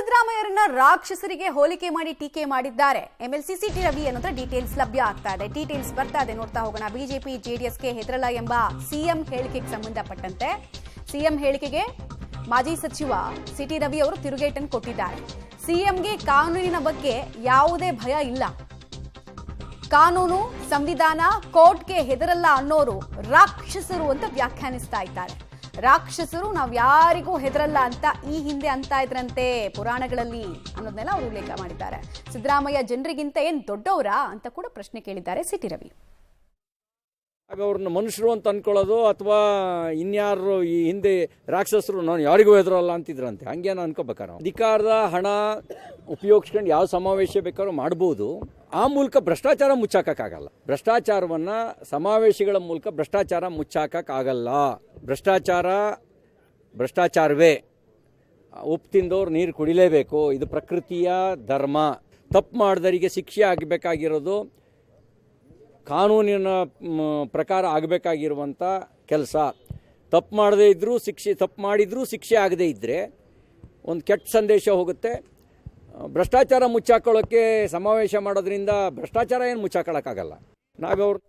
ಸಿದ್ದರಾಮಯ್ಯರನ್ನ ರಾಕ್ಷಸರಿಗೆ ಹೋಲಿಕೆ ಮಾಡಿ ಟೀಕೆ ಮಾಡಿದ್ದಾರೆ. ಎಂಎಲ್ಸಿ ಸಿಟಿ ರವಿ ಅನ್ನೋದ್ರ ಡೀಟೇಲ್ಸ್ ಲಭ್ಯ ಆಗ್ತಾ ಇದೆ. ಡೀಟೇಲ್ಸ್ ಬರ್ತಾ ಇದೆ, ನೋಡ್ತಾ ಹೋಗೋಣ. ಬಿಜೆಪಿ ಜೆಡಿಎಸ್ಗೆ ಹೆದರಲ್ಲ ಎಂಬ ಸಿಎಂ ಹೇಳಿಕೆಗೆ ಸಂಬಂಧಪಟ್ಟಂತೆ ಸಿಎಂ ಹೇಳಿಕೆಗೆ ಮಾಜಿ ಸಚಿವ ಸಿಟಿ ರವಿ ಅವರು ತಿರುಗೇಟನ್ನು ಕೊಟ್ಟಿದ್ದಾರೆ. ಸಿಎಂಗೆ ಕಾನೂನಿನ ಬಗ್ಗೆ ಯಾವುದೇ ಭಯ ಇಲ್ಲ, ಕಾನೂನು, ಸಂವಿಧಾನ, ಕೋರ್ಟ್ಗೆ ಹೆದರಲ್ಲ ಅನ್ನೋರು ರಾಕ್ಷಸರು ಅಂತ ವ್ಯಾಖ್ಯಾನಿಸ್ತಾ ಇದ್ದಾರೆ. ರಾಕ್ಷಸರು ನಾವು ಯಾರಿಗೂ ಹೆದರಲ್ಲ ಅಂತ ಈ ಹಿಂದೆ ಅಂತ ಇದ್ರಂತೆ ಪುರಾಣಗಳಲ್ಲಿ ಅನ್ನೋದನ್ನೆಲ್ಲ ಅವರು ಉಲ್ಲೇಖ ಮಾಡಿದ್ದಾರೆ. ಸಿದ್ದರಾಮಯ್ಯ ಜನರಿಗಿಂತ ಏನ್ ದೊಡ್ಡವರಾ ಅಂತ ಕೂಡ ಪ್ರಶ್ನೆ ಕೇಳಿದ್ದಾರೆ ಸಿಟಿ ರವಿ. ಆಗ ಅವ್ರನ್ನ ಮನುಷ್ಯರು ಅಂತ ಅನ್ಕೊಳ್ಳೋದು ಅಥವಾ ಇನ್ಯಾರು ಈ ಹಿಂದೆ ರಾಕ್ಷಸರು ನಾನು ಯಾರಿಗೂ ಹೆದರಲ್ಲ ಅಂತಿದ್ರಂತೆ, ಹಂಗೇನು ಅನ್ಕೋಬೇಕಾರೆ ಅಧಿಕಾರದ ಹಣ ಉಪಯೋಗಿಸ್ಕೊಂಡು ಯಾವ ಸಮಾವೇಶ ಬೇಕಾದ್ರೂ ಮಾಡ್ಬೋದು. ಆ ಮೂಲಕ ಭ್ರಷ್ಟಾಚಾರ ಮುಚ್ಚಾಕಕ್ಕಾಗಲ್ಲ. ಭ್ರಷ್ಟಾಚಾರವನ್ನ ಸಮಾವೇಶಗಳ ಮೂಲಕ ಭ್ರಷ್ಟಾಚಾರ ಮುಚ್ಚಾಕಕ್ಕಾಗಲ್ಲ. ಭ್ರಷ್ಟಾಚಾರವೇ. ಉಪ್ಪು ತಿಂದವ್ರು ನೀರು ಕುಡಿಲೇಬೇಕು, ಇದು ಪ್ರಕೃತಿಯ ಧರ್ಮ. ತಪ್ಪು ಮಾಡಿದವರಿಗೆ ಶಿಕ್ಷೆ ಆಗಬೇಕಾಗಿರೋದು ಕಾನೂನಿನ ಪ್ರಕಾರ ಆಗಬೇಕಾಗಿರುವಂಥ ಕೆಲಸ. ತಪ್ಪು ಮಾಡದೇ ಇದ್ದರೂ ಶಿಕ್ಷೆ, ತಪ್ಪು ಮಾಡಿದರೂ ಶಿಕ್ಷೆ ಆಗದೇ ಇದ್ದರೆ ಒಂದು ಕೆಟ್ಟ ಸಂದೇಶ ಹೋಗುತ್ತೆ. ಭ್ರಷ್ಟಾಚಾರ ಮುಚ್ಚಾಕೊಳ್ಳೋಕ್ಕೆ ಸಮಾವೇಶ ಮಾಡೋದ್ರಿಂದ ಭ್ರಷ್ಟಾಚಾರ ಏನು ಮುಚ್ಚಾಕೊಳ್ಳೋಕ್ಕಾಗಲ್ಲ. ನಾವವ್ರು